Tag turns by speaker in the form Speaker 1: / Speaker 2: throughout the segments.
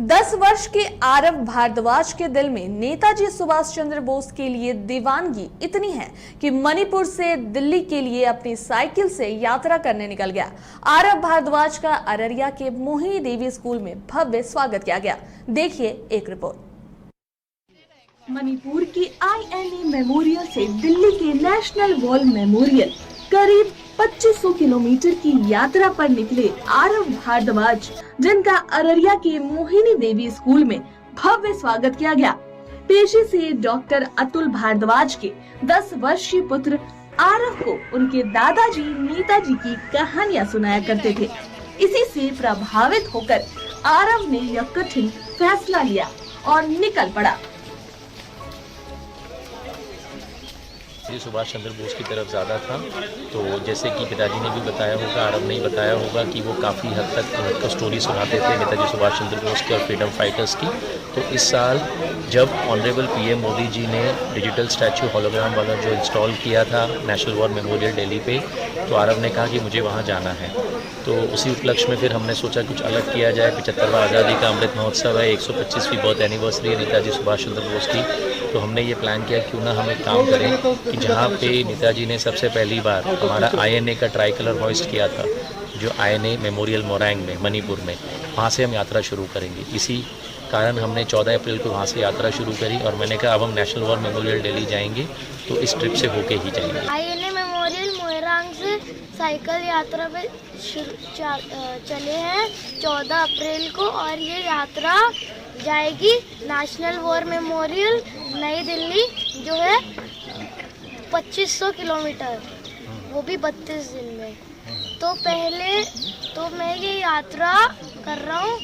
Speaker 1: 10 वर्ष के आरव भारद्वाज के दिल में नेताजी सुभाष चंद्र बोस के लिए दीवानगी इतनी है कि मणिपुर से दिल्ली के लिए अपनी साइकिल से यात्रा करने निकल गया। आरव भारद्वाज का अररिया के मोहिनी देवी स्कूल में भव्य स्वागत किया गया। देखिए एक रिपोर्ट।
Speaker 2: मणिपुर के INA मेमोरियल से दिल्ली के नेशनल वॉर मेमोरियल करीब 2500 किलोमीटर की यात्रा पर निकले आरव भारद्वाज, जिनका अररिया के मोहिनी देवी स्कूल में भव्य स्वागत किया गया। पेशे से डॉक्टर अतुल भारद्वाज के 10 वर्षीय पुत्र आरव को उनके दादाजी नेताजी की कहानियां सुनाया करते थे। इसी से प्रभावित होकर आरव ने यह कठिन फैसला लिया और निकल पड़ा।
Speaker 3: सुभाष चंद्र बोस की तरफ ज़्यादा था, तो जैसे कि पिताजी ने भी बताया होगा, आरव ने ही बताया होगा कि वो काफ़ी हद तक उनको स्टोरी सुनाते थे नेताजी सुभाष चंद्र बोस की और फ्रीडम फाइटर्स की। तो इस साल जब ऑनरेबल PM मोदी जी ने डिजिटल स्टैचू होलोग्राम वाला जो इंस्टॉल किया था नेशनल वॉर मेमोरियल दिल्ली पे, तो आरव ने कहा कि मुझे वहाँ जाना है। तो उसी उपलक्ष्य में फिर हमने सोचा कुछ अलग किया जाए। 75वां आज़ादी का अमृत महोत्सव है, 125वीं बर्थ एनिवर्सरी है नेताजी सुभाष चंद्र बोस की। तो हमने ये प्लान किया क्यों ना हम एक काम करें कि जहाँ पे नेताजी ने सबसे पहली बार हमारा INA का ट्राई कलर हॉइस्ट किया था, जो INA मेमोरियल मोरैंग में मणिपुर में, वहाँ से हम यात्रा शुरू करेंगे। इसी कारण हमने 14 अप्रैल को वहाँ से यात्रा शुरू करी और मैंने कहा अब हम नेशनल वॉर मेमोरियल दिल्ली जाएंगे, तो इस ट्रिप से होके ही जाएंगे।
Speaker 4: INA मेमोरियल मोरैंग से साइकिल यात्रा पे चले हैं 14 अप्रैल को, और ये यात्रा जाएगी नेशनल वॉर मेमोरियल नई दिल्ली, जो है 2500 किलोमीटर, वो भी 32 दिन में। तो पहले तो मैं ये यात्रा कर रहा हूँ,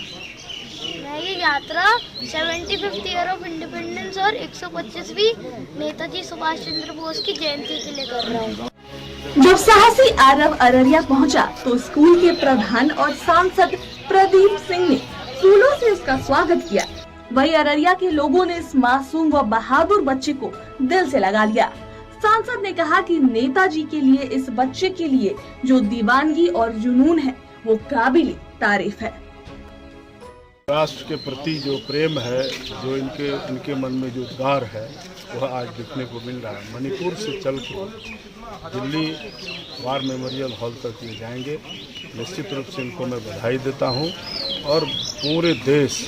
Speaker 4: मैं ये यात्रा 75th ईयर ऑफ इंडिपेंडेंस और 125वीं नेताजी सुभाष चंद्र बोस की जयंती के लिए कर रहा हूँ।
Speaker 2: जब साहसी आरव अररिया पहुंचा तो स्कूल के प्रधान और सांसद प्रदीप सिंह ने फूलों से उसका स्वागत किया। वही अररिया के लोगों ने इस मासूम व बहादुर बच्चे को दिल से लगा लिया। सांसद ने कहा कि नेताजी के लिए इस बच्चे के लिए जो दीवानगी और जुनून है वो काबिल तारीफ है।
Speaker 5: राष्ट्र के प्रति जो प्रेम है, जो इनके मन में जो उद्गार है, वह आज देखने को मिल रहा है। मणिपुर से चल के दिल्ली वार मेमोरियल हॉल तक ये जाएंगे। निश्चित रूप से इनको मैं बधाई देता हूँ और पूरे देश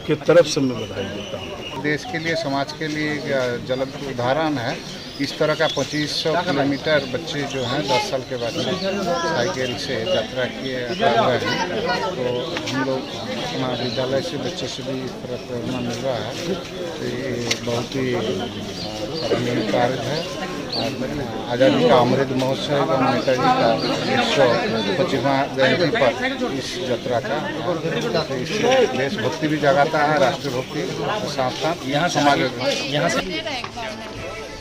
Speaker 5: की तरफ से मैं बधाई देता हूँ।
Speaker 6: देश के लिए, समाज के लिए ज्वलंत उदाहरण है। इस तरह का 2500 किलोमीटर बच्चे जो हैं 10 साल के बाद साइकिल से यात्रा किए हुए हैं। तो हम लोग अपना विद्यालय से बच्चे से भी इस तरह प्रेरणा मिल रहा है। तो ये बहुत ही सराहनीय कार्य है। आज़ादी का अमृत महोत्सव एवं नेताजी का 125वां जयंती पर इस यात्रा का, तो इससे देशभक्ति भी जगाता है, राष्ट्रभक्ति के साथ साथ यहाँ समाज।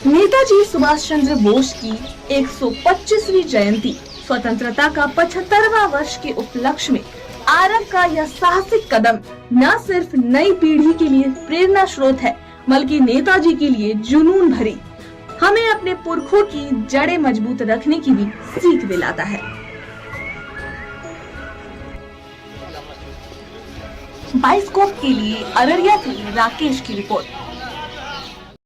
Speaker 2: नेताजी सुभाष चंद्र बोस की 125वीं जयंती, स्वतंत्रता का 75वां वर्ष के उपलक्ष्य में आरव का यह साहसिक कदम न सिर्फ नई पीढ़ी के लिए प्रेरणा स्रोत है, बल्कि नेताजी के लिए जुनून भरी, हमें अपने पुरखों की जड़ें मजबूत रखने की भी सीख दिलाता है। बाइस्कोप के लिए अररिया से राकेश की रिपोर्ट।